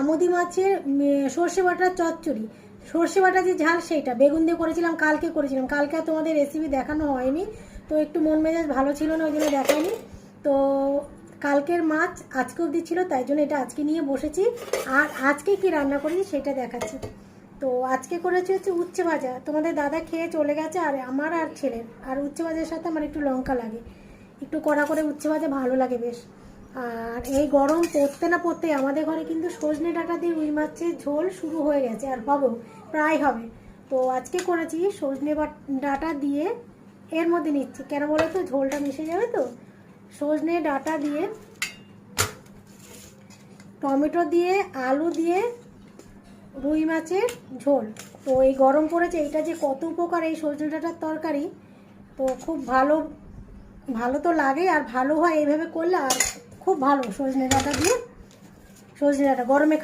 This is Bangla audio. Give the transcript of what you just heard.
আমুদি মাছের সর্ষে বাটার চচ্চড়ি, সর্ষে বাটা যে ঝাল সেইটা বেগুন দিয়ে করেছিলাম, কালকে করেছিলাম। কালকে আর তোমাদের রেসিপি দেখানো হয়নি, তো একটু মন মেজাজ ভালো ছিল না, ওই জন্য দেখায়নি। তো কালকের মাছ আজকে অবধি ছিল, তাই জন্য এটা আজকে নিয়ে বসেছি। আর আজকে কি রান্না করেছি সেটা দেখাচ্ছি। তো আজকে করেছি হচ্ছে উচ্ছে ভাজা। তোমাদের দাদা খেয়ে চলে গেছে, আর আমার আর ছেলের। আর উচ্ছে ভাজার সাথে আমার একটু লঙ্কা লাগে, একটু কড়া করে উচ্ছে ভাজা ভালো লাগে বেশ। আর এই গরম পড়তে না পড়তেই আমাদের ঘরে কিন্তু সজনে ডাঁটা দিয়ে রুই মাছের ঝোল শুরু হয়ে গেছে, আর হবেও, প্রায় হবে। তো আজকে করেছি সজনে ডাঁটা দিয়ে, এর মধ্যে নিচ্ছি কেন বলো তো, ঝোলটা মিশে যাবে তো। সজনে ডাঁটা দিয়ে, টমেটো দিয়ে, আলু দিয়ে রুই মাছের ঝোল। তো এই গরম পড়েছে, এইটা যে কত উপকার এই সজনে ডাঁটার তরকারি, তো খুব ভালো, ভালো তো লাগে আর ভালো হয় এইভাবে করলে। আর খুব ভালো সজনে ডাঁটা দিয়ে, সজনে ডাঁটা গরমে